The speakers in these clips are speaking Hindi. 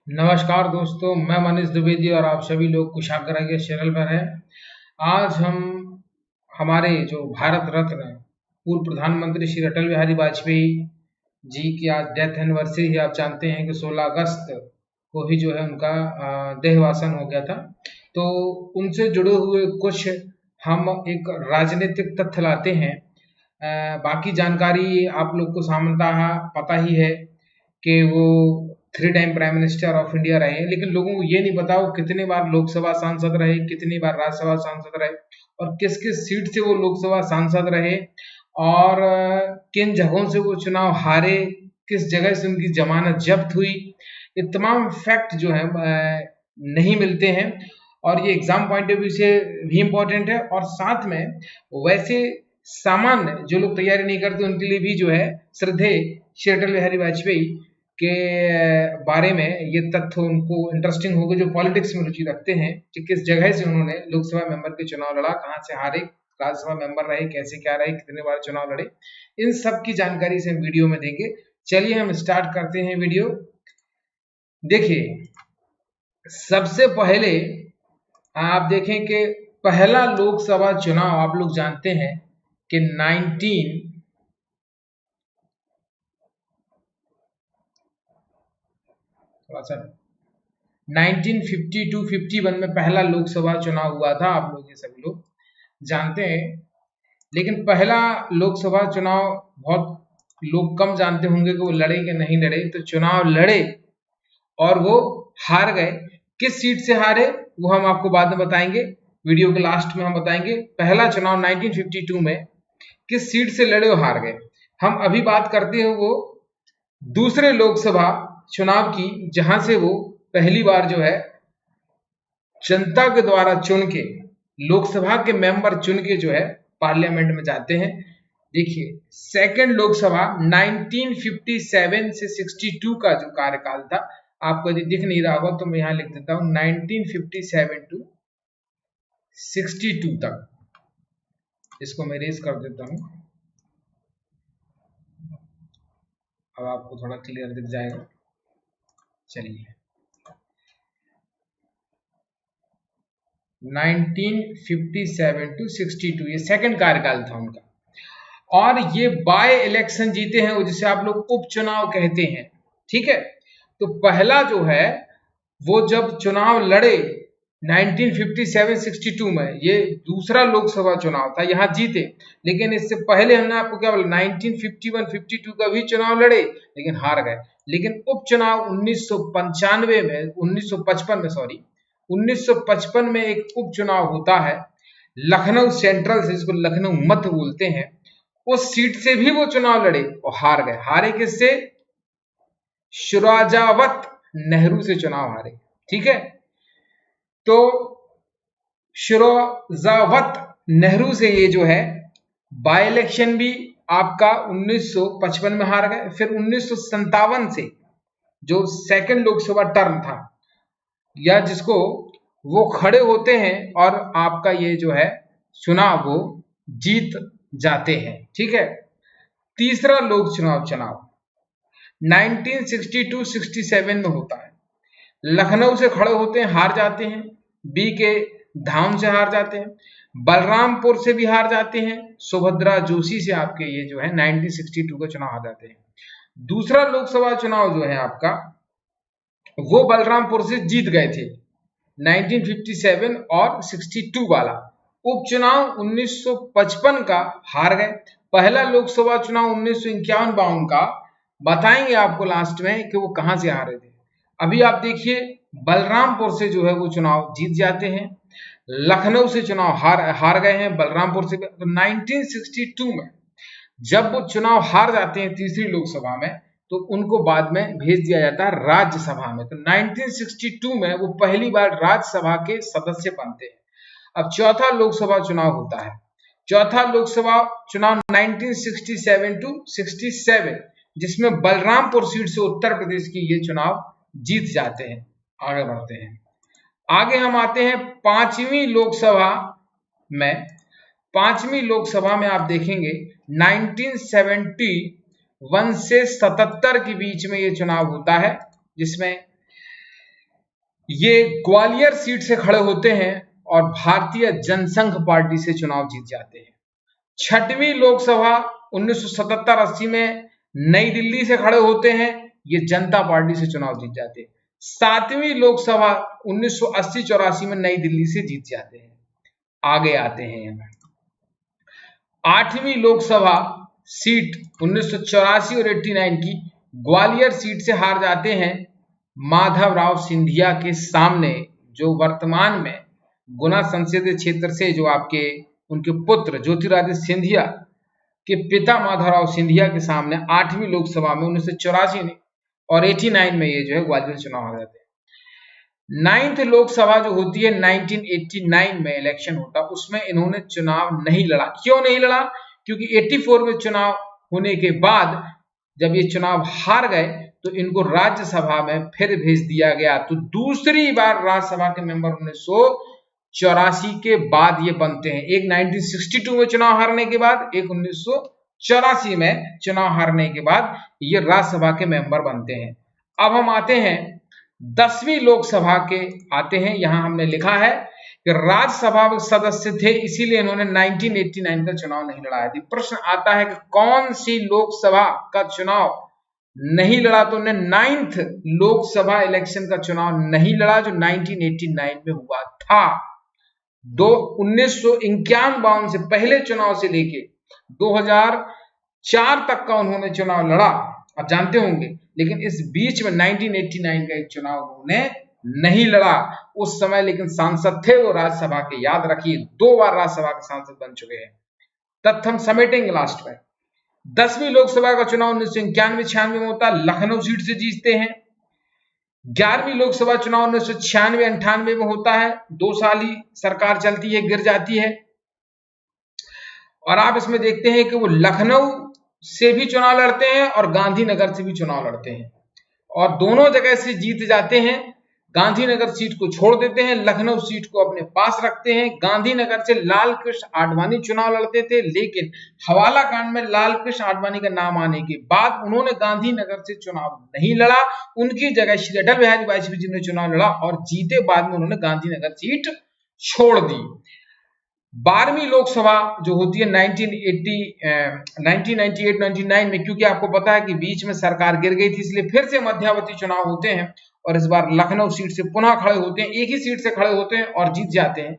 नमस्कार दोस्तों, मैं मनीष द्विवेदी और आप सभी लोग कुशाग्र के चैनल पर हैं। आज हम हमारे जो भारत रत्न पूर्व प्रधानमंत्री श्री अटल बिहारी वाजपेयी जी की आज डेथ एनिवर्सरी है। आप जानते हैं कि 16 अगस्त को ही जो है उनका देहवासन हो गया था। तो उनसे जुड़े हुए कुछ हम एक राजनीतिक तथ्य लाते हैं। बाकी जानकारी आप लोग को सामान्यतः पता ही है कि वो 3 time prime minister of India रहे हैं, लेकिन लोगों को ये नहीं पता वो कितनी बार लोकसभा सांसद रहे, कितनी बार राज्यसभा सांसद रहे और किस किस सीट से वो लोकसभा सांसद रहे और किन जगहों से वो चुनाव हारे, किस जगह से उनकी जमानत जब्त हुई। ये तमाम फैक्ट जो है नहीं मिलते हैं और ये एग्जाम पॉइंट ऑफ व्यू से भी इम्पोर्टेंट है और साथ में वैसे सामान्य जो लोग तैयारी नहीं करते उनके लिए भी जो है श्रद्धेय श्री अटल बिहारी वाजपेयी के बारे में ये तथ्य उनको इंटरेस्टिंग होगा जो पॉलिटिक्स में रुचि रखते हैं कि किस जगह से उन्होंने लोकसभा मेंबर के चुनाव लड़ा, कहां से हारे, राज्यसभा मेंबर रहे, कैसे क्या रहे, कितने बार चुनाव लड़े, इन सब की जानकारी से हम वीडियो में देंगे। चलिए हम स्टार्ट करते हैं वीडियो। देखिए, सबसे पहले आप देखें कि पहला लोकसभा चुनाव आप लोग जानते हैं कि 1952-51 में पहला लोकसभा चुनाव हुआ था। आप लोग ये सभी लोग जानते हैं, लेकिन पहला लोकसभा चुनाव बहुत लोग कम जानते होंगे कि वो लड़े कि नहीं लड़े। तो चुनाव लड़े और वो हार गए। किस सीट से हारे वो हम आपको बाद में बताएंगे, वीडियो के लास्ट में हम बताएंगे। पहला चुनाव 1952 में किस सीट से लड़े और हार गए। हम अभी बात करते हैं वो दूसरे लोकसभा चुनाव की, जहां से वो पहली बार जो है जनता के द्वारा चुन के लोकसभा के मेंबर चुन के जो है पार्लियामेंट में जाते हैं। देखिए, सेकंड लोकसभा 1957 से 62 का जो कार्यकाल था, आपको यदि दिख नहीं रहा होगा तो मैं यहां लिख देता हूं 1957 टू 62 तक। इसको मैं रेज कर देता हूं, अब आपको थोड़ा क्लियर दिख जाएगा। चलिए, 1957 टू 62 ये सेकंड कार्यकाल था उनका और ये बाय इलेक्शन जीते हैं, वो जिसे आप लोग उपचुनाव कहते हैं। ठीक है, तो पहला जो है वो जब चुनाव लड़े 1957-62 में, ये दूसरा लोकसभा चुनाव था, यहां जीते। लेकिन इससे पहले हमने आपको क्या बोला, 1951-52 का भी चुनाव लड़े लेकिन हार गए। लेकिन उपचुनाव 1955 में एक उपचुनाव होता है लखनऊ सेंट्रल से, जिसको लखनऊ मध्य बोलते हैं। उस सीट से भी वो चुनाव लड़े और हार गए। हारे किससे? शुराजावत नेहरू से चुनाव हारे। ठीक है, तो शुराजावत नेहरू से ये जो है बाय इलेक्शन भी आपका 1955 में हार गए। फिर 1957 से जो सेकंड लोकसभा टर्म था, या जिसको वो खड़े होते हैं और आपका ये जो है चुनाव वो जीत जाते हैं। ठीक है, तीसरा लोक चुनाव 1962-67 में होता है। लखनऊ से खड़े होते हैं, हार जाते हैं। बी के धाम से हार जाते हैं, बलरामपुर से भी हार जाते हैं, सुभद्रा जोशी से आपके ये जो है 1962 का चुनाव हार जाते हैं। दूसरा लोकसभा चुनाव जो है आपका वो बलरामपुर से जीत गए थे 1957 और 62 वाला। उपचुनाव 1955 का हार गए। पहला लोकसभा चुनाव 1951-52 का बताएंगे आपको लास्ट में कि वो कहां से हारे थे। अभी आप देखिए, बलरामपुर से जो है वो चुनाव जीत जाते हैं, लखनऊ से चुनाव हार गए हैं, बलरामपुर से। तो 1962 में जब वो चुनाव हार जाते हैं तीसरी लोकसभा में, तो उनको बाद में भेज दिया जाता है राज्यसभा में। तो 1962 में वो पहली बार राज्यसभा के सदस्य बनते हैं। अब चौथा लोकसभा चुनाव होता है। चौथा लोकसभा चुनाव 1967 टू 67, जिसमें बलरामपुर सीट से उत्तर प्रदेश की ये चुनाव जीत जाते हैं। आगे बढ़ते हैं, आगे हम आते हैं पांचवी लोकसभा में। पांचवी लोकसभा में आप देखेंगे 1971 से 77 के बीच में ये चुनाव होता है, जिसमें ये ग्वालियर सीट से खड़े होते हैं और भारतीय जनसंघ पार्टी से चुनाव जीत जाते हैं। छठवीं लोकसभा 1977-80 में नई दिल्ली से खड़े होते हैं, ये जनता पार्टी से चुनाव जीत जाते हैं। सातवीं लोकसभा 1980-84 में नई दिल्ली से जीत जाते हैं। आगे आते हैं, आठवीं लोकसभा सीट 1984 और 89 की ग्वालियर सीट से हार जाते हैं माधवराव सिंधिया के सामने, जो वर्तमान में गुना संसदीय क्षेत्र से जो आपके उनके पुत्र ज्योतिरादित्य सिंधिया के पिता माधवराव सिंधिया के सामने आठवीं लोकसभा में 1984 में और 89 में ये जो है ग्वालियर चुनाव आ जाते हैं। नाइन्थ लोकसभा जो होती है 1989 में इलेक्शन होता, उसमें इन्होंने चुनाव नहीं लड़ा। क्यों नहीं लड़ा? क्योंकि 84 में चुनाव होने के बाद जब ये चुनाव हार गए तो इनको राज्यसभा में फिर भेज दिया गया। तो दूसरी बार राज्यसभा के मेंबर 1984 के बाद ये बनते हैं। एक 1962 में चुनाव हारने के बाद, एक 1984 में चुनाव हारने के बाद ये राज्यसभा के मेंबर बनते हैं। अब हम आते हैं 10वीं लोकसभा के आते हैं। यहां हमने लिखा है कि राज्यसभा सदस्य थे, इसीलिए इन्होंने 1989 का चुनाव नहीं लड़ा। यदि प्रश्न आता है कि कौन सी लोकसभा का चुनाव नहीं लड़ा, तो उन्हें 9th लोकसभा इलेक्शन का चुनाव नहीं लड़ा जो 1989 में हुआ था। 1951 से पहले चुनाव से लेके 2004 तक का उन्होंने चुनाव लड़ा, आप जानते होंगे, लेकिन इस बीच में 1989 का एक चुनाव उन्होंने नहीं लड़ा। उस समय लेकिन सांसद थे वो राज्यसभा के, याद रखिए 2 बार राज्यसभा के सांसद बन चुके हैं। तथ्य हम समेटेंगे लास्ट में। 10वीं लोकसभा का चुनाव 1991-96 में होता, लखनऊ सीट से जीतते हैं। 11वीं लोकसभा चुनाव 1996-98 में होता है, 2 साल ही सरकार चलती है, गिर जाती है। और आप इसमें देखते हैं कि वो लखनऊ से भी चुनाव लड़ते हैं और गांधीनगर से भी चुनाव लड़ते हैं और दोनों जगह से जीत जाते हैं। गांधीनगर सीट को छोड़ देते हैं, लखनऊ सीट को अपने पास रखते हैं। गांधीनगर से लाल कृष्ण आडवाणी चुनाव लड़ते थे, लेकिन हवाला कांड में लाल कृष्ण आडवाणी का नाम आने के बाद उन्होंने गांधीनगर से चुनाव नहीं लड़ा। उनकी जगह श्री अटल बिहारी वाजपेयी जी ने चुनाव लड़ा और जीते। बाद में उन्होंने गांधीनगर सीट छोड़ दी। 12वीं लोकसभा जो होती है 1998-99 में, क्योंकि आपको पता है कि बीच में सरकार गिर गई थी, इसलिए फिर से मध्यावधि चुनाव होते हैं और इस बार लखनऊ सीट से पुनः खड़े होते हैं, एक ही सीट से खड़े होते हैं और जीत जाते हैं।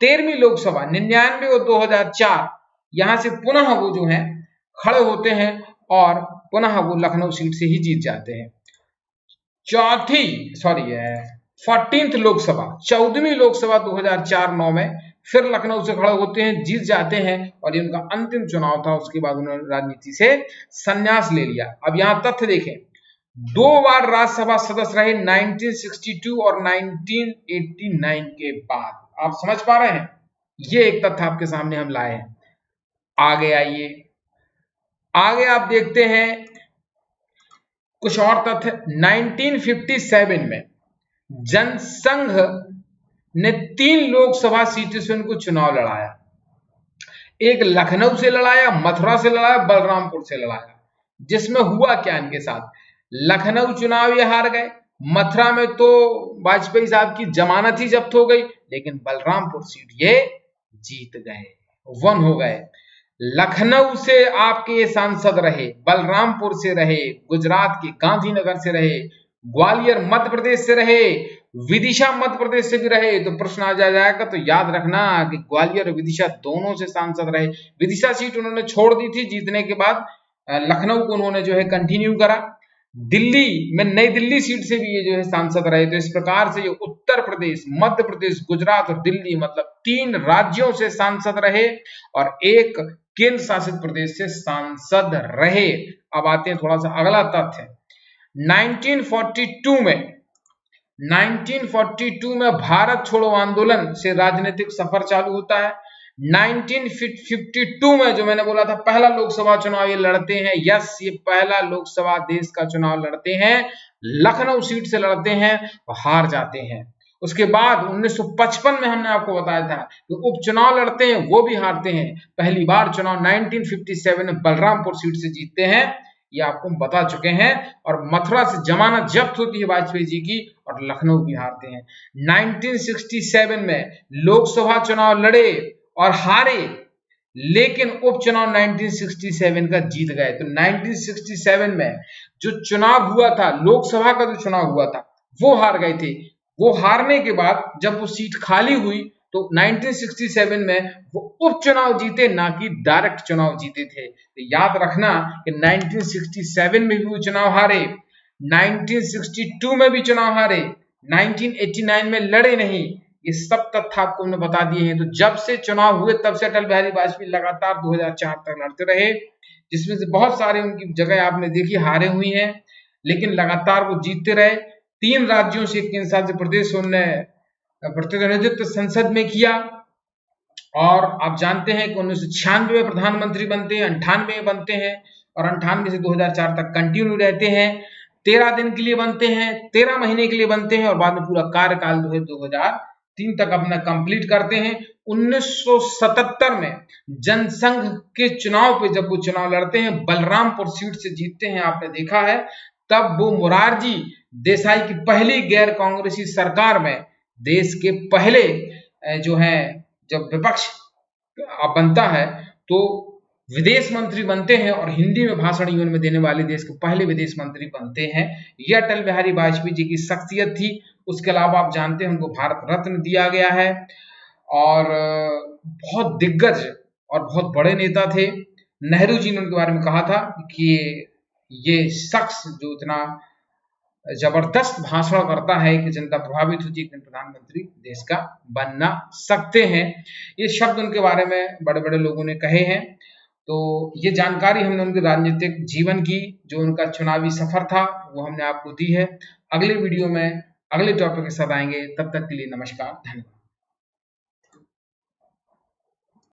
13वीं लोकसभा 99 और 2004 यहां से पुनः वो जो है खड़े होते हैं और पुनः वो लखनऊ सीट से ही जीत जाते हैं। 14th लोकसभा 14वीं लोकसभा 2004-09 में फिर लखनऊ से खड़े होते हैं, जीत जाते हैं और ये उनका अंतिम चुनाव था। उसके बाद उन्होंने राजनीति से संन्यास ले लिया। अब यहां तथ्य देखें, 2 बार राज्यसभा सदस्य रहे 1962 और 1989 के बाद। आप समझ पा रहे हैं, ये एक तथ्य आपके सामने हम लाए हैं। आगे आइए, आगे आप देखते हैं कुछ और तथ्य। 1957 में जनसंघ ने 3 लोकसभा सीटों से उनको चुनाव लड़ाया। एक लखनऊ से लड़ाया, मथुरा से लड़ाया, बलरामपुर से लड़ाया। जिसमें हुआ क्या इनके साथ, लखनऊ चुनाव ये हार गए, मथुरा में तो वाजपेयी साहब की जमानत ही जब्त हो गई, लेकिन बलरामपुर सीट ये जीत गए, 1 हो गए। लखनऊ से आपके ये सांसद रहे, बलरामपुर से रहे, गुजरात के गांधीनगर से रहे, ग्वालियर मध्य प्रदेश से रहे, विदिशा मध्य प्रदेश से भी रहे। तो प्रश्न आ जाएगा, तो याद रखना कि ग्वालियर और विदिशा दोनों से सांसद रहे। विदिशा सीट उन्होंने छोड़ दी थी जीतने के बाद, लखनऊ को उन्होंने जो है कंटिन्यू करा। दिल्ली में नई दिल्ली सीट से भी ये जो है सांसद रहे। तो इस प्रकार से ये उत्तर प्रदेश, मध्य प्रदेश, गुजरात और दिल्ली, मतलब 3 राज्यों से सांसद रहे और एक केंद्र शासित प्रदेश से सांसद रहे। अब आते हैं थोड़ा सा अगला तथ्य। 1942 में भारत छोड़ो आंदोलन से राजनीतिक सफर चालू होता है। 1952 में जो मैंने बोला था पहला लोकसभा चुनाव ये लड़ते हैं। यस, ये पहला लोकसभा देश का चुनाव लड़ते हैं, लखनऊ सीट से लड़ते हैं और हार जाते हैं। उसके बाद 1955 में हमने आपको बताया था कि उपचुनाव लड़ते हैं, वो भी हारते हैं। पहली बार चुनाव 1957 में बलरामपुर सीट से जीतते हैं, ये आपको बता चुके हैं। और मथुरा से जमानत जब्त होती है वाजपेयी जी की और लखनऊ भी हारते हैं। 1967 में लोकसभा चुनाव लड़े और हारे, लेकिन उपचुनाव 1967 का जीत गए। तो 1967 में जो चुनाव हुआ था, लोकसभा का जो चुनाव हुआ था, वो हार गए थे। वो हारने के बाद जब वो सीट खाली हुई तो 1967 में वो उपचुनाव जीते, ना कि डायरेक्ट चुनाव जीते थे। तो याद रखना कि 1967 में भी वो चुनाव हारे, 1962 में भी चुनाव हारे, 1989 में लड़े नहीं। ये सब तथ्य आपको हमने बता दिए हैं। तो जब से चुनाव हुए तब से अटल बिहारी वाजपेयी लगातार 2004 तक लड़ते रहे, जिसमें से बहुत सारे उनकी जगह आपने देखी हारे हुई हैं, लेकिन लगातार वो जीतते रहे। 3 राज्यों से 3 साल से प्रदेश उन्होंने प्रतिनिधित्व संसद में किया। और आप जानते हैं कि 1996 में प्रधानमंत्री बनते हैं, 98 में बनते हैं और 98 से 2004 तक कंटिन्यू रहते हैं। 13 दिन के लिए बनते हैं, 13 महीने के लिए बनते हैं और बाद में पूरा कार्यकाल 2003 तक अपना कंप्लीट करते हैं। 1977 में जनसंघ के चुनाव पे जब वो चुनाव लड़ते हैं, बलरामपुर सीट से जीतते हैं, आपने देखा है। तब वो मोरारजी देसाई की पहली गैर कांग्रेसी सरकार में देश के पहले जो है, जब विपक्ष बनता है तो विदेश मंत्री बनते हैं और हिंदी में भाषण यूएन में देने वाले देश के पहले विदेश मंत्री बनते हैं। यह अटल बिहारी वाजपेयी जी की शख्सियत थी। उसके अलावा आप जानते हैं उनको भारत रत्न दिया गया है और बहुत दिग्गज और बहुत बड़े नेता थे। नेहरू जी ने उनके बारे में कहा था कि ये शख्स जो इतना जबरदस्त भाषण करता है कि जनता प्रभावित होती है, प्रधानमंत्री देश का बनना सकते हैं। ये शब्द उनके बारे में बड़े बड़े लोगों ने कहे हैं। तो ये जानकारी हमने उनके राजनीतिक जीवन की, जो उनका चुनावी सफर था, वो हमने आपको दी है। अगले वीडियो में अगले टॉपिक के साथ आएंगे। तब तक के लिए नमस्कार, धन्यवाद।